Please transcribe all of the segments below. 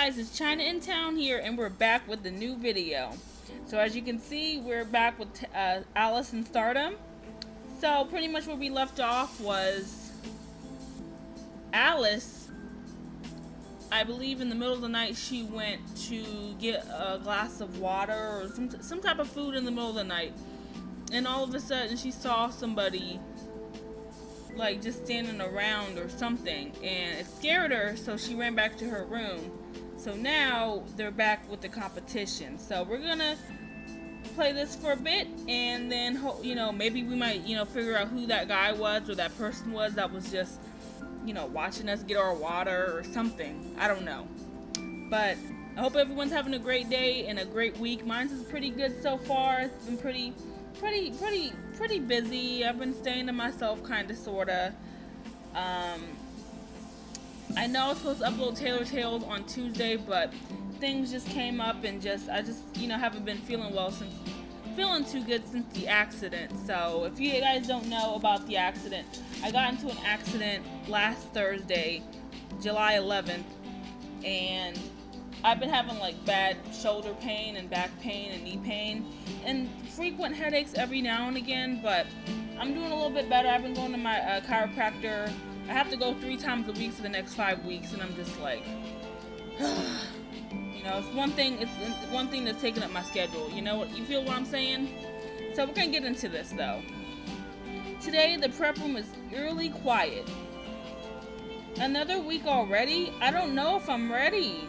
guys, it's China in Town here, and we're back with the new video. So as you can see, we're back with Alice in Stardom. So pretty much where we left off was Alice, I believe in the middle of the night, she went to get a glass of water or some type of food in the middle of the night. And all of a sudden she saw somebody like just standing around or something, and it scared her, so she ran back to her room. So now they're back with the competition. So we're gonna play this for a bit, and then maybe we might figure out who that guy was or that person was that was just watching us get our water or something. I don't know, but I hope everyone's having a great day and a great week. Mine's is pretty good so far. It's been pretty busy. I've been staying to myself, kinda, sorta. I know I was supposed to upload Taylor Tales on Tuesday, but things just came up, and I just haven't been feeling too good since the accident. So if you guys don't know about the accident, I got into an accident last Thursday, July 11th, and I've been having like bad shoulder pain and back pain and knee pain and frequent headaches every now and again, but I'm doing a little bit better. I've been going to my chiropractor. I have to go 3 times a week for the next 5 weeks, and I'm just like, it's one thing that's taking up my schedule. You feel what I'm saying? So we're gonna get into this though. Today the prep room is eerily quiet. Another week already? I don't know if I'm ready.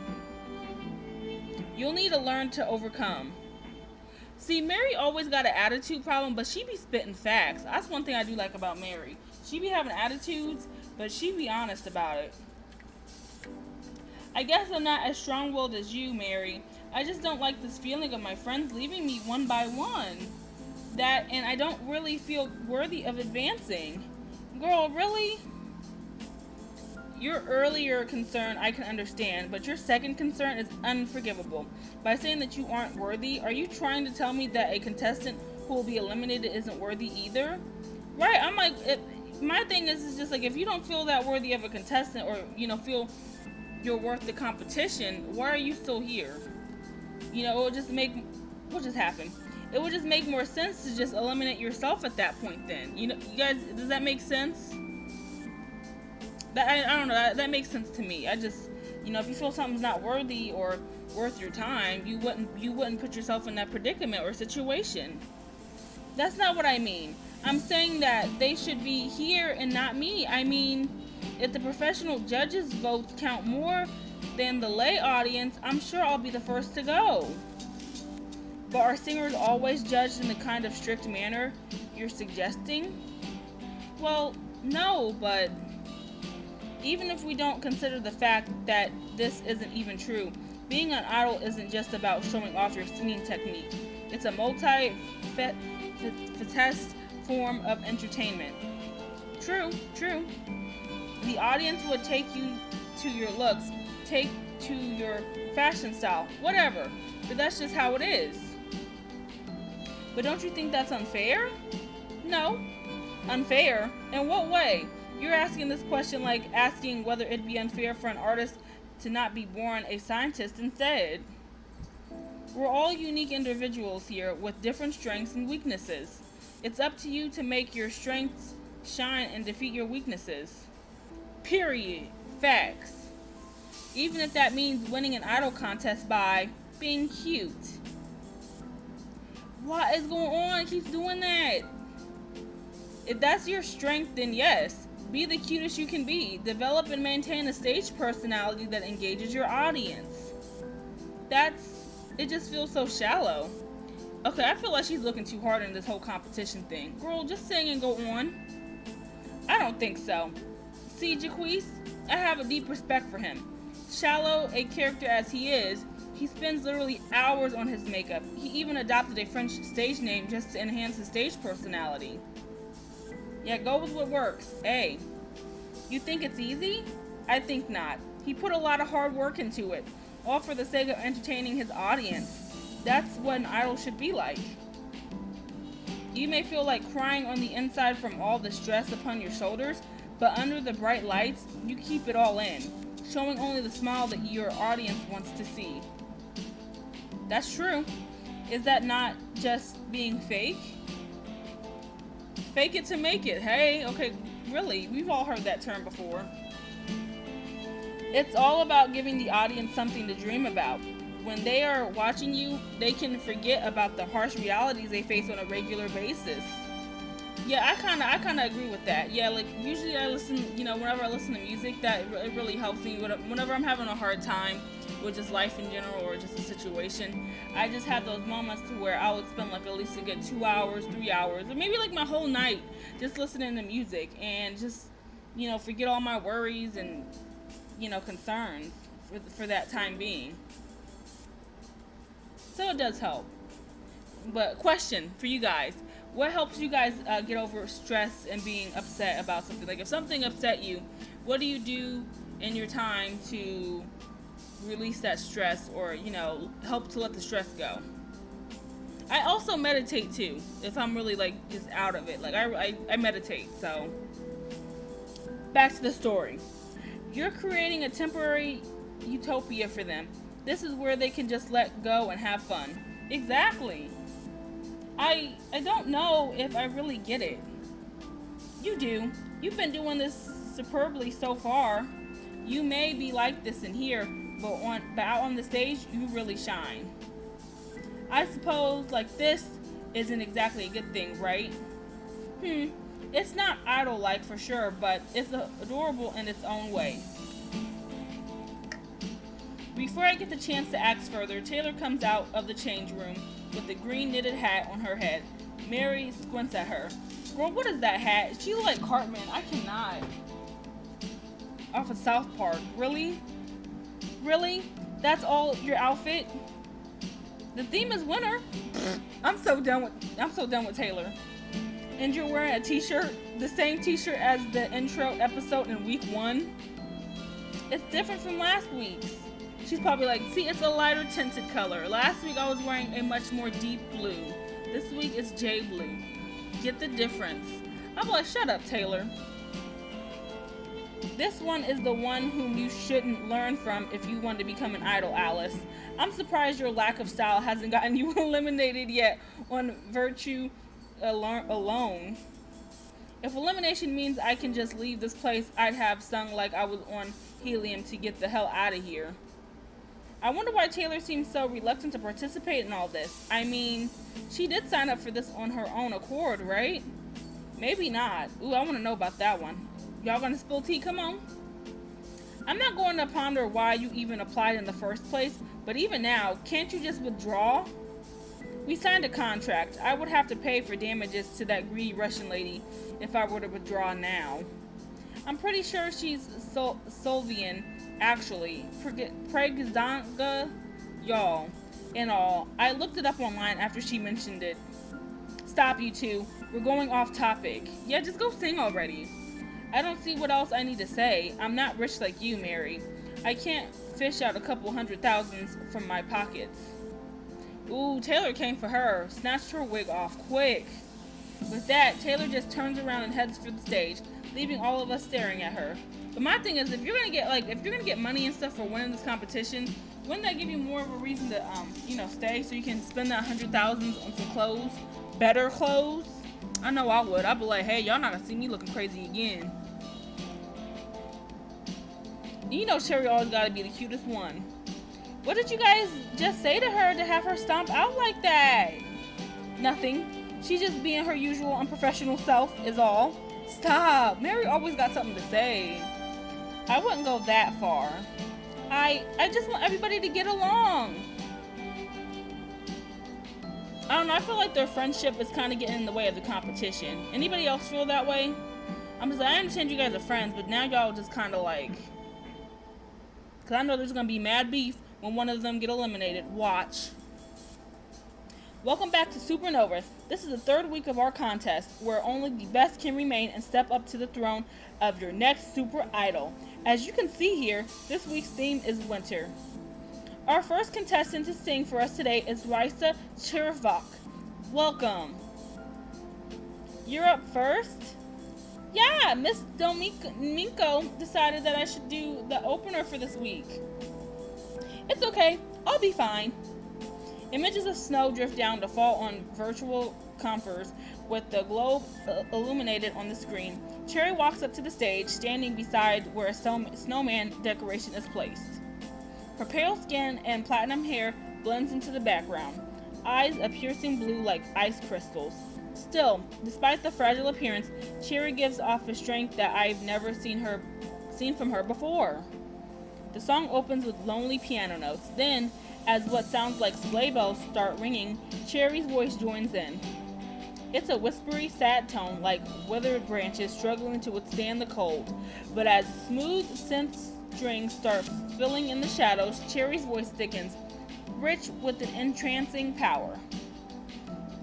You'll need to learn to overcome. See, Mary always got an attitude problem, but she be spitting facts. That's one thing I do like about Mary. She be having attitudes, but she be honest about it. I guess I'm not as strong-willed as you, Mary. I just don't like this feeling of my friends leaving me one by one. And I don't really feel worthy of advancing. Girl, really? Your earlier concern I can understand, but your second concern is unforgivable. By saying that you aren't worthy, are you trying to tell me that a contestant who will be eliminated isn't worthy either? Right, I'm like, my thing is just like, if you don't feel that worthy of a contestant, or feel you're worth the competition, why are you still here? What just happened? It would just make more sense to just eliminate yourself at that point then. You guys, does that make sense? I don't know, that makes sense to me. I just, if you feel something's not worthy or worth your time, you wouldn't put yourself in that predicament or situation. That's not what I mean. I'm saying that they should be here and not me. I mean, if the professional judges' votes count more than the lay audience, I'm sure I'll be the first to go. But are singers always judged in the kind of strict manner you're suggesting? Well, no, but even if we don't consider the fact that this isn't even true, being an idol isn't just about showing off your singing technique. It's a multi-faceted form of entertainment. True. The audience would take you to your looks, take to your fashion style, whatever. But that's just how it is. But don't you think that's unfair? No. Unfair? In what way? You're asking this question like asking whether it'd be unfair for an artist to not be born a scientist instead. We're all unique individuals here with different strengths and weaknesses. It's up to you to make your strengths shine and defeat your weaknesses. Period. Facts. Even if that means winning an idol contest by being cute. What is going on? It keeps doing that. If that's your strength, then yes. Be the cutest you can be. Develop and maintain a stage personality that engages your audience. It just feels so shallow. Okay, I feel like she's looking too hard in this whole competition thing. Girl, just sing and go on. I don't think so. See, Jaquise, I have a deep respect for him. Shallow a character as he is, he spends literally hours on his makeup. He even adopted a French stage name just to enhance his stage personality. Yeah, go with what works. Hey, you think it's easy? I think not. He put a lot of hard work into it, all for the sake of entertaining his audience. That's what an idol should be like. You may feel like crying on the inside from all the stress upon your shoulders, but under the bright lights, you keep it all in. showing only the smile that your audience wants to see. That's true. Is that not just being fake? Fake it to make it. Hey, okay, really, we've all heard that term before. It's all about giving the audience something to dream about. When they are watching you, they can forget about the harsh realities they face on a regular basis. Yeah, I kind of agree with that. Yeah, like usually I listen, whenever I listen to music, that it really helps me. Whenever I'm having a hard time with just life in general or just a situation, I just have those moments to where I would spend like at least a good 2 hours, 3 hours, or maybe like my whole night just listening to music and just, forget all my worries and, concerns for that time being. So it does help. But question for you guys. What helps you guys get over stress and being upset about something? Like if something upset you, what do you do in your time to release that stress or, help to let the stress go? I also meditate too, if I'm really like just out of it. Like I meditate, so. Back to the story. You're creating a temporary utopia for them. This is where they can just let go and have fun. Exactly. I don't know if I really get it. You do. You've been doing this superbly so far. You may be like this in here, but out on the stage, you really shine. I suppose like this isn't exactly a good thing, right? It's not idol-like for sure, but it's adorable in its own way. Before I get the chance to ask further, Taylor comes out of the change room with the green knitted hat on her head. Mary squints at her. Girl, what is that hat? She look like Cartman. I cannot. Off of South Park. Really? Really? That's all your outfit? The theme is winter. I'm so done with Taylor. And you're wearing a t-shirt, the same t-shirt as the intro episode in week 1. It's different from last week's. She's probably like, see, it's a lighter tinted color. Last week I was wearing a much more deep blue. This week it's jade blue. Get the difference. I'm like, shut up, Taylor. This one is the one whom you shouldn't learn from if you want to become an idol, Alice. I'm surprised your lack of style hasn't gotten you eliminated yet on virtue alone. If elimination means I can just leave this place, I'd have sung like I was on helium to get the hell out of here. I wonder why Taylor seems so reluctant to participate in all this. I mean, she did sign up for this on her own accord, right? Maybe not. Ooh, I want to know about that one. Y'all gonna spill tea? Come on. I'm not going to ponder why you even applied in the first place, but even now, can't you just withdraw? We signed a contract. I would have to pay for damages to that greedy Russian lady if I were to withdraw now. I'm pretty sure she's Solvian. Actually, Pregzanga, y'all, and all. I looked it up online after she mentioned it. Stop, you two. We're going off topic. Yeah, just go sing already. I don't see what else I need to say. I'm not rich like you, Mary. I can't fish out a couple $100,000 from my pockets. Ooh, Taylor came for her. Snatched her wig off quick. With that, Taylor just turns around and heads for the stage, leaving all of us staring at her. But my thing is, if you're gonna get money and stuff for winning this competition, wouldn't that give you more of a reason to stay so you can spend that $100,000 on some clothes, better clothes? I know I would. I'd be like, hey, y'all not gonna see me looking crazy again. Cherry always gotta be the cutest one. What did you guys just say to her to have her stomp out like that? Nothing. She's just being her usual unprofessional self is all. Stop. Mary always got something to say. I wouldn't go that far. I just want everybody to get along. I don't know, I feel like their friendship is kind of getting in the way of the competition. Anybody else feel that way? I'm just like, I understand you guys are friends, but now y'all just kind of like... Because I know there's going to be mad beef when one of them get eliminated. Watch. Welcome back to Supernova. This is the third week of our contest, where only the best can remain and step up to the throne of your next super idol. As you can see here, this week's theme is winter. Our first contestant to sing for us today is Raisa Chervak. Welcome. You're up first? Yeah, yeah, Miss Domingo decided that I should do the opener for this week. It's okay, I'll be fine. Images of snow drift down to fall on virtual comforts with the globe illuminated on the screen. Cherry walks up to the stage, standing beside where a snowman decoration is placed. Her pale skin and platinum hair blends into the background, eyes a piercing blue like ice crystals. Still, despite the fragile appearance, Cherry gives off a strength that I've never seen from her before. The song opens with lonely piano notes. Then, as what sounds like sleigh bells start ringing, Cherry's voice joins in. It's a whispery, sad tone like withered branches struggling to withstand the cold. But as smooth synth strings start filling in the shadows, Cherry's voice thickens, rich with an entrancing power.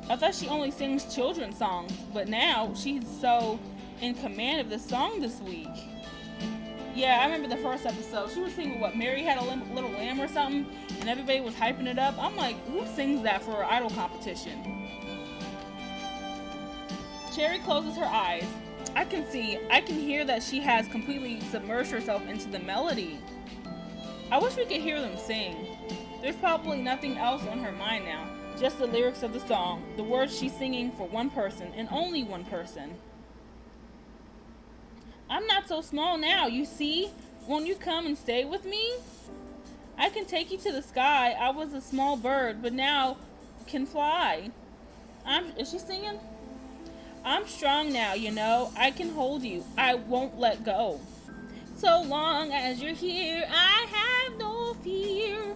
I thought she only sings children's songs, but now she's so in command of the song this week. Yeah, I remember the first episode. She was singing what, Mary Had a Little Lamb or something, and everybody was hyping it up. I'm like, who sings that for an idol competition? Cherry closes her eyes. I can hear that she has completely submerged herself into the melody. I wish we could hear them sing. There's probably nothing else on her mind now, just the lyrics of the song, the words she's singing for one person and only one person. I'm not so small now, you see? Won't you come and stay with me? I can take you to the sky. I was a small bird, but now can fly. Is she singing? I'm strong now, you know. I can hold you. I won't let go. So long as you're here, I have no fear.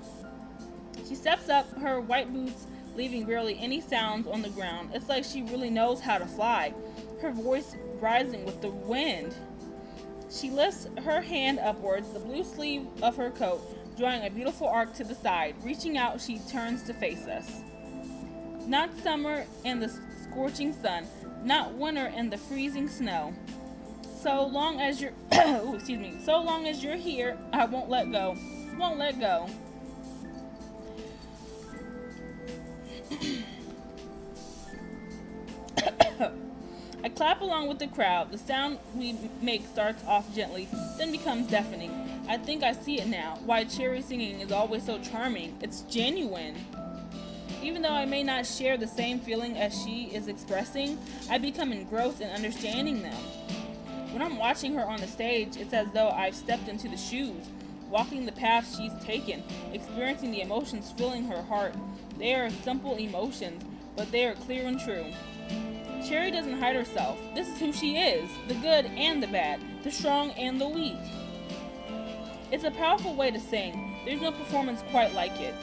She steps up, her white boots leaving barely any sounds on the ground. It's like she really knows how to fly, her voice rising with the wind. She lifts her hand upwards, the blue sleeve of her coat drawing a beautiful arc to the side. Reaching out, she turns to face us. Not summer and the scorching sun, not winter and the freezing snow. So long as you're so long as you're here, I won't let go. Won't let go. I clap along with the crowd. The sound we make starts off gently, then becomes deafening. I think I see it now, why Cherry singing is always so charming. It's genuine. Even though I may not share the same feeling as she is expressing, I become engrossed in understanding them. When I'm watching her on the stage, it's as though I've stepped into the shoes, walking the path she's taken, experiencing the emotions filling her heart. They are simple emotions, but they are clear and true. Cherry doesn't hide herself. This is who she is, the good and the bad, the strong and the weak. It's a powerful way to sing. There's no performance quite like it.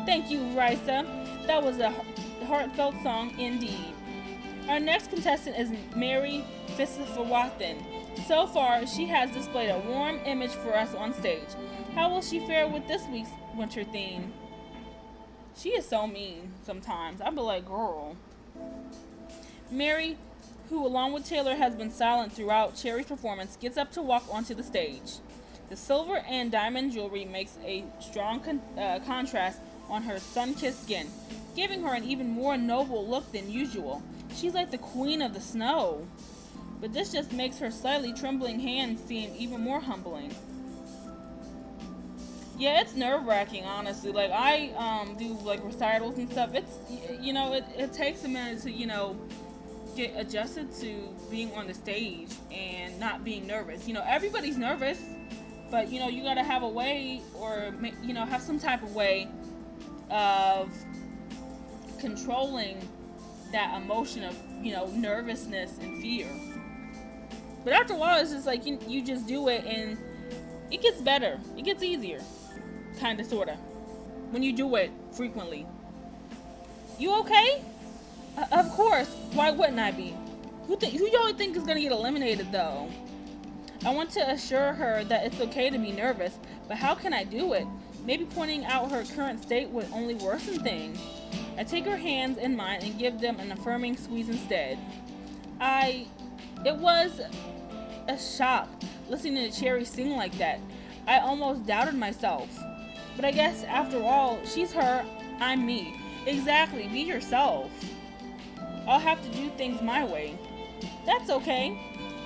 Thank you, Risa. That was a heartfelt song indeed. Our next contestant is Mary Fisifawathan. So far, she has displayed a warm image for us on stage. How will she fare with this week's winter theme? She is so mean sometimes. I'd be like, girl. Mary, who along with Taylor has been silent throughout Cherry's performance, gets up to walk onto the stage. The silver and diamond jewelry makes a strong contrast on her sun-kissed skin, giving her an even more noble look than usual. She's like the queen of the snow. But this just makes her slightly trembling hands seem even more humbling. Yeah, it's nerve-wracking, honestly. Like, I do, like, recitals and stuff. It's, you know, it takes a minute to, you know, get adjusted to being on the stage and not being nervous. You know, everybody's nervous, but, you know, you gotta have a way, or, you know, have some type of way of controlling that emotion of, you know, nervousness and fear. But after a while, it's just like, you just do it, and it gets better. It gets easier. Kinda, sorta. When you do it frequently. You okay? Of course. Why wouldn't I be? Who y'all think is gonna get eliminated, though? I want to assure her that it's okay to be nervous, but how can I do it? Maybe pointing out her current state would only worsen things. I take her hands in mine and give them an affirming squeeze instead. It was a shock listening to Cherry sing like that. I almost doubted myself. But I guess after all, she's her, I'm me. Exactly, be yourself. I'll have to do things my way. That's okay.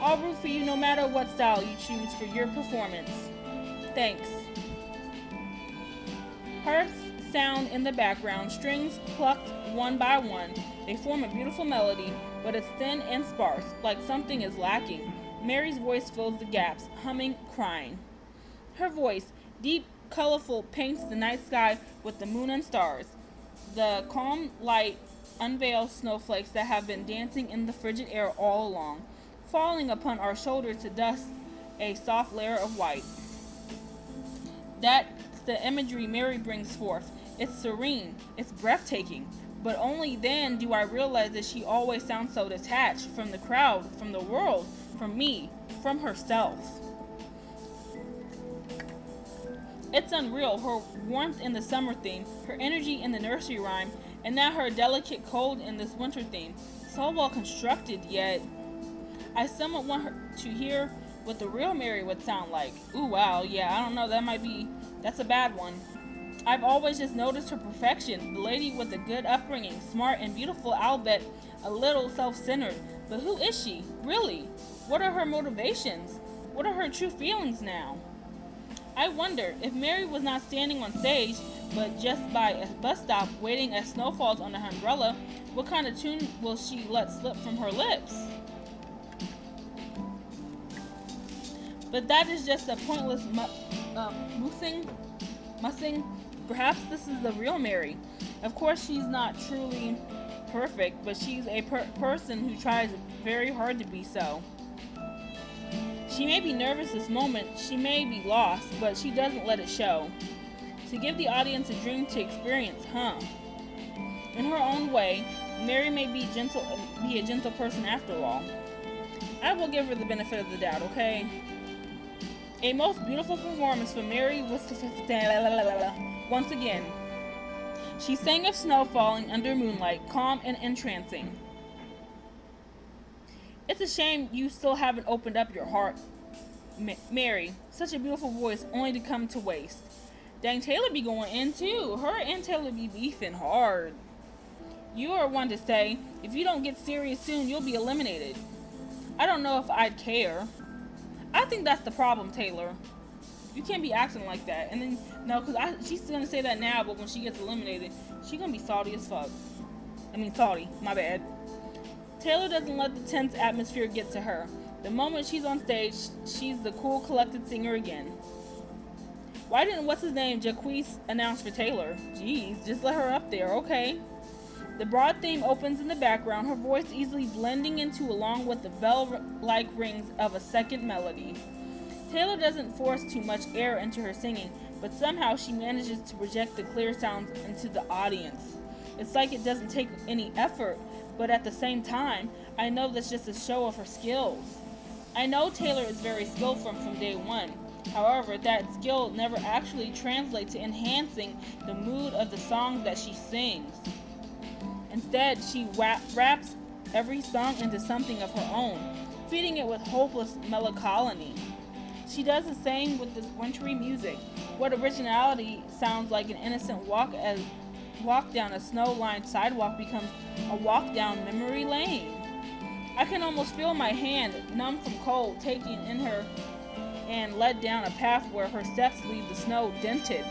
I'll root for you no matter what style you choose for your performance. Thanks. Harps sound in the background, strings plucked one by one. They form a beautiful melody, but it's thin and sparse, like something is lacking. Mary's voice fills the gaps, humming, crying. Her voice, deep, colorful, paints the night sky with the moon and stars. The calm light unveils snowflakes that have been dancing in the frigid air all along, falling upon our shoulders to dust a soft layer of white. That's the imagery Mary brings forth. It's serene, it's breathtaking, but only then do I realize that she always sounds so detached from the crowd, from the world, from me, from herself. It's unreal, her warmth in the summer theme, her energy in the nursery rhyme, and now her delicate cold in this winter theme. So well constructed, yet I somewhat want her to hear what the real Mary would sound like. Ooh, wow, yeah, I don't know, that's a bad one. I've always just noticed her perfection, the lady with a good upbringing, smart and beautiful, albeit a little self-centered. But who is she, really? What are her motivations? What are her true feelings now? I wonder, if Mary was not standing on stage, but just by a bus stop waiting as snow falls on her umbrella, what kind of tune will she let slip from her lips? But that is just a pointless mussing. Perhaps this is the real Mary. Of course, she's not truly perfect, but she's a person who tries very hard to be so. She may be nervous this moment, she may be lost, but she doesn't let it show. To give the audience a dream to experience, huh? In her own way, Mary may be a gentle person after all. I will give her the benefit of the doubt, okay? A most beautiful performance for Mary was once again. She sang of snow falling under moonlight, calm and entrancing. It's a shame you still haven't opened up your heart, Mary. Such a beautiful voice, only to come to waste. Dang, Taylor be going in too. Her and Taylor be beefing hard. You are one to say, if you don't get serious soon, you'll be eliminated. I don't know if I'd care. I think that's the problem, Taylor. You can't be acting like that. And then, no, because she's going to say that now, but when she gets eliminated, she's going to be salty as fuck. Salty. My bad. Taylor doesn't let the tense atmosphere get to her. The moment she's on stage, she's the cool, collected singer again. Why didn't what's-his-name, Jaquise, announce for Taylor? Jeez, just let her up there, okay? The broad theme opens in the background, her voice easily blending into along with the bell-like rings of a second melody. Taylor doesn't force too much air into her singing, but somehow she manages to project the clear sounds into the audience. It's like it doesn't take any effort, but at the same time, I know that's just a show of her skills. I know Taylor is very skillful from day one. However, that skill never actually translates to enhancing the mood of the songs that she sings. Instead, she wraps every song into something of her own, feeding it with hopeless melancholy. She does the same with this wintry music. What originality sounds like an innocent walk down a snow-lined sidewalk becomes a walk down memory lane. I can almost feel my hand, numb from cold, taking in her and led down a path where her steps leave the snow dented.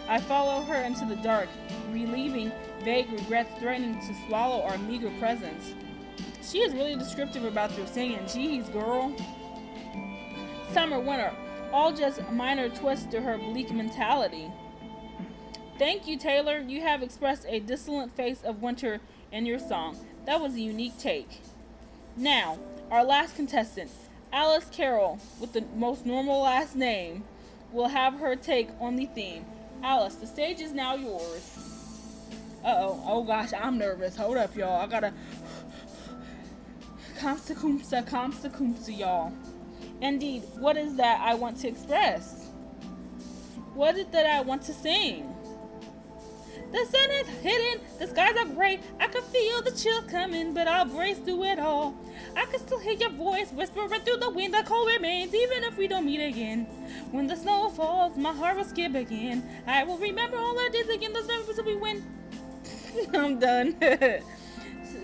I follow her into the dark, relieving vague regrets threatening to swallow our meager presence. She is really descriptive about your singing. Jeez, girl. Summer, winter, all just minor twists to her bleak mentality. Thank you, Taylor. You have expressed a dissolent face of winter in your song. That was a unique take. Now, our last contestant, Alice Carroll, with the most normal last name, will have her take on the theme. Alice, the stage is now yours. Uh-oh. Oh, gosh, I'm nervous. Hold up, y'all. I gotta... Comsta, y'all. Indeed, what is that I want to express? What is it that I want to sing? The sun is hidden, the skies are gray. I can feel the chill coming, but I'll brace through it all. I can still hear your voice whispering through the wind. The cold remains, even if we don't meet again. When the snow falls, my heart will skip again. I will remember all I did again. Those memories will be when... I'm done.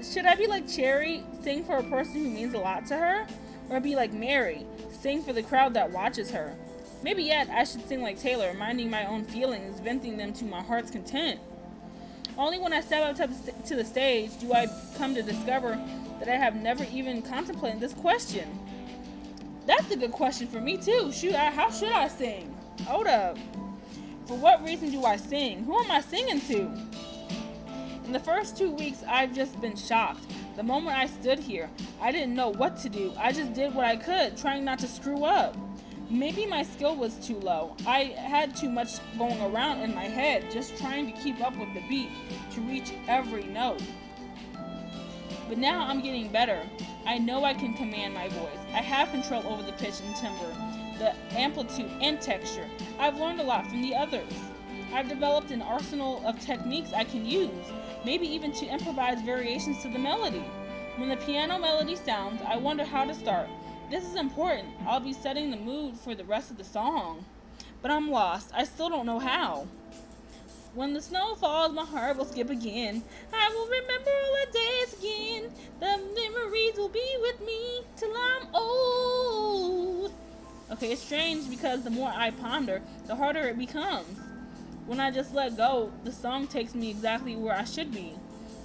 Should I be like Cherry, sing for a person who means a lot to her? or be like Mary, sing for the crowd that watches her. Maybe yet I should sing like Taylor, minding my own feelings, venting them to my heart's content. Only when I step up to the stage do I come to discover that I have never even contemplated this question. That's a good question for me too. Shoot, how should I sing? Hold up. For what reason do I sing? Who am I singing to? In the first 2 weeks, I've just been shocked. The moment I stood here, I didn't know what to do. I just did what I could, trying not to screw up. Maybe my skill was too low. I had too much going around in my head, just trying to keep up with the beat, to reach every note. But now I'm getting better. I know I can command my voice. I have control over the pitch and timbre, the amplitude and texture. I've learned a lot from the others. I've developed an arsenal of techniques I can use, maybe even to improvise variations to the melody. When the piano melody sounds, I wonder how to start. This is important. I'll be setting the mood for the rest of the song. But I'm lost. I still don't know how. When the snow falls, my heart will skip again. I will remember all the days again. The memories will be with me till I'm old. Okay, it's strange because the more I ponder, the harder it becomes. When I just let go, the song takes me exactly where I should be.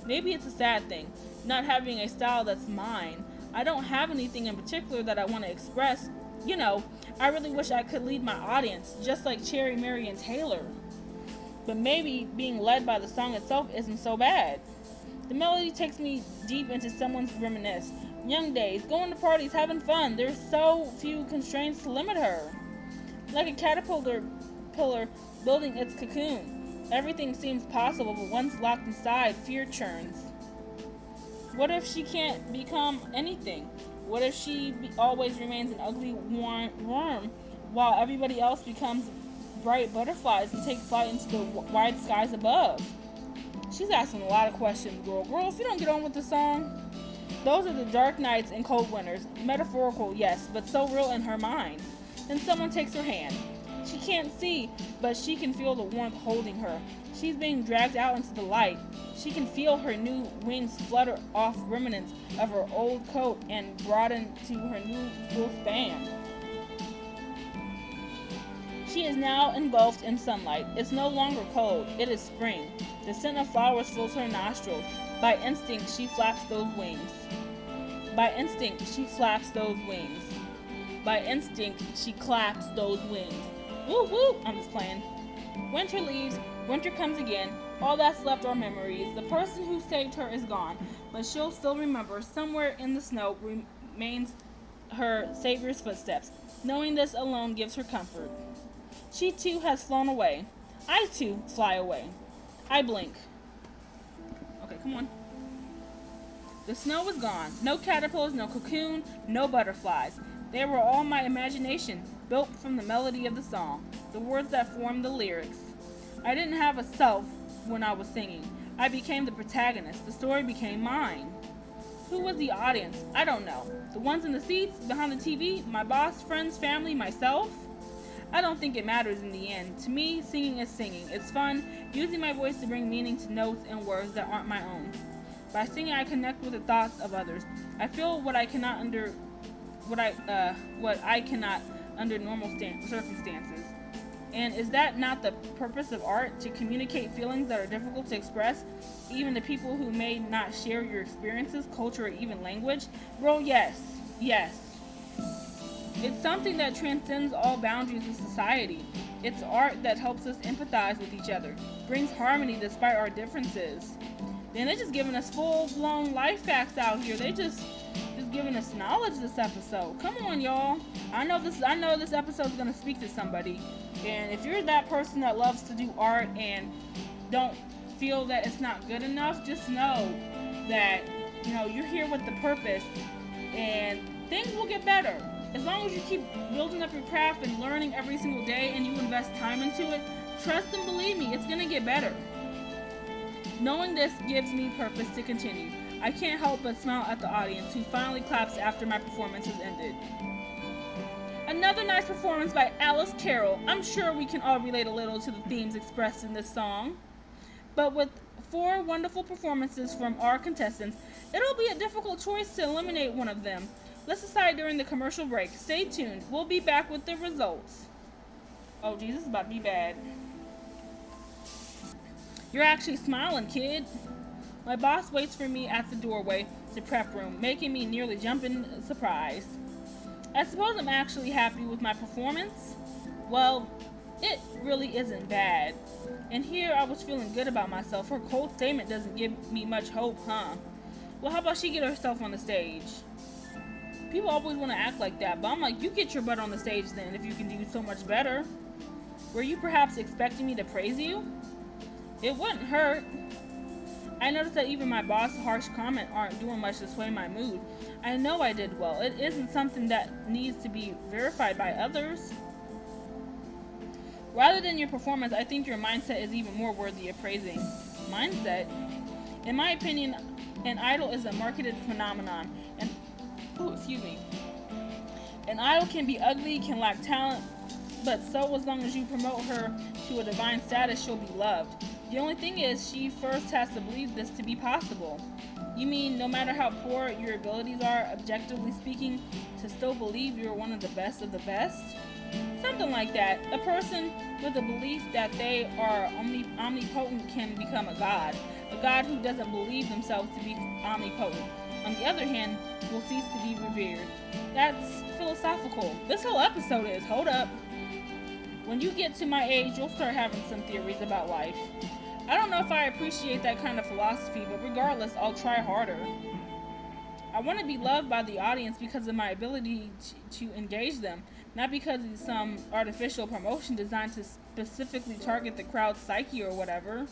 Maybe it's a sad thing, not having a style that's mine. I don't have anything in particular that I want to express. I really wish I could lead my audience, just like Cherry, Mary, and Taylor. But maybe being led by the song itself isn't so bad. The melody takes me deep into someone's reminisce. Young days, going to parties, having fun. There's so few constraints to limit her. Like a caterpillar building its cocoon. Everything seems possible, but once locked inside, fear churns. What if she can't become anything? What if she always remains an ugly worm while everybody else becomes bright butterflies and take flight into the wide skies above? She's asking a lot of questions, girl. Girl, if you don't get on with the song. Those are the dark nights and cold winters. Metaphorical, yes, but so real in her mind. Then someone takes her hand. She can't see, but she can feel the warmth holding her. She's being dragged out into the light. She can feel her new wings flutter off remnants of her old coat and broaden to her new full span. She is now engulfed in sunlight. It's no longer cold. It is spring. The scent of flowers fills her nostrils. By instinct, she flaps those wings. By instinct, she flaps those wings. By instinct, she claps those wings. Woo woo! I'm just playing. Winter leaves. Winter comes again. All that's left are memories. The person who saved her is gone, but she'll still remember. Somewhere in the snow remains her savior's footsteps. Knowing this alone gives her comfort. She too has flown away. I too fly away. I blink. Okay, come on. The snow was gone. No caterpillars, no cocoon, no butterflies. They were all my imagination, built from the melody of the song, the words that formed the lyrics. I didn't have a self when I was singing. I became the protagonist. The story became mine. Who was the audience? I don't know. The ones in the seats, behind the TV, my boss, friends, family, myself? I don't think it matters in the end. To me, singing is singing. It's fun, using my voice to bring meaning to notes and words that aren't my own. By singing, I connect with the thoughts of others. I feel what I cannot under normal circumstances. And is that not the purpose of art? To communicate feelings that are difficult to express, even to people who may not share your experiences, culture, or even language? Bro, yes. It's something that transcends all boundaries of society. It's art that helps us empathize with each other, brings harmony despite our differences. Then they're just giving us full-blown life facts out here. They just giving us knowledge this episode. Come on, y'all. I know this episode is gonna speak to somebody. And if you're that person that loves to do art and don't feel that it's not good enough, just know that you're here with the purpose, and things will get better. As long as you keep building up your craft and learning every single day and you invest time into it, trust and believe me, it's going to get better. Knowing this gives me purpose to continue. I can't help but smile at the audience who finally claps after my performance has ended. Another nice performance by Alice Carroll. I'm sure we can all relate a little to the themes expressed in this song. But with 4 wonderful performances from our contestants, it'll be a difficult choice to eliminate one of them. Let's decide during the commercial break. Stay tuned. We'll be back with the results. Oh, geez, this is about to be bad. You're actually smiling, kid. My boss waits for me at the doorway to prep room, making me nearly jump in surprise. I suppose I'm actually happy with my performance. Well, it really isn't bad. And here I was feeling good about myself. Her cold statement doesn't give me much hope, huh? Well, how about she get herself on the stage? People always want to act like that, but I'm like, you get your butt on the stage then if you can do so much better. Were you perhaps expecting me to praise you? It wouldn't hurt. I noticed that even my boss' harsh comment aren't doing much to sway my mood. I know I did well. It isn't something that needs to be verified by others. Rather than your performance, I think your mindset is even more worthy of praising. Mindset? In my opinion, an idol is a marketed phenomenon. An idol can be ugly, can lack talent, but so as long as you promote her to a divine status, she'll be loved. The only thing is, she first has to believe this to be possible. You mean no matter how poor your abilities are, objectively speaking, to still believe you're one of the best of the best? Something like that. A person with a belief that they are omnipotent can become a god who doesn't believe themselves to be omnipotent, on the other hand, will cease to be revered. That's philosophical. This whole episode is. Hold up. When you get to my age, you'll start having some theories about life. I don't know if I appreciate that kind of philosophy, but regardless, I'll try harder. I want to be loved by the audience because of my ability to engage them, not because of some artificial promotion designed to specifically target the crowd's psyche or whatever.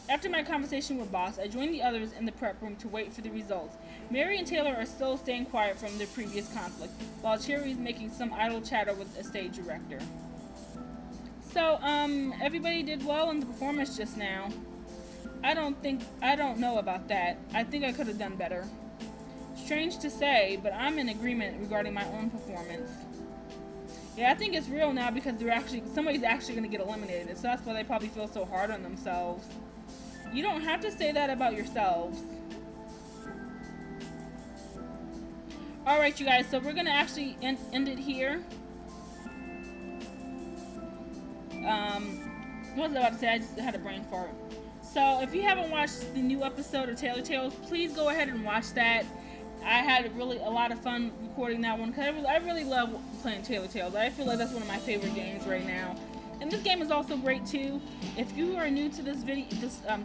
After my conversation with Boss, I joined the others in the prep room to wait for the results. Mary and Taylor are still staying quiet from their previous conflict, while Cherry is making some idle chatter with a stage director. So, everybody did well in the performance just now. I don't know about that. I think I could have done better. Strange to say, but I'm in agreement regarding my own performance. Yeah, I think it's real now because somebody's actually going to get eliminated, so that's why they probably feel so hard on themselves. You don't have to say that about yourselves. Alright, you guys, so we're going to actually end it here. What was I about to say? I just had a brain fart. So, if you haven't watched the new episode of Taylor Tales, please go ahead and watch that. I had a lot of fun recording that one because I really love playing Taylor Tales. I feel like that's one of my favorite games right now. And this game is also great too. If you are new to this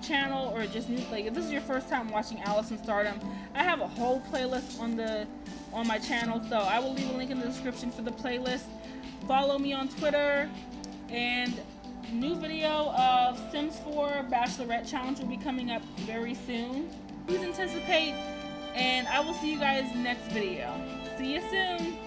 channel, or just new, like if this is your first time watching Alice in Stardom, I have a whole playlist on my channel, so I will leave a link in the description for the playlist. Follow me on Twitter, and new video of Sims 4 Bachelorette Challenge will be coming up very soon. Please anticipate, and I will see you guys next video. See you soon.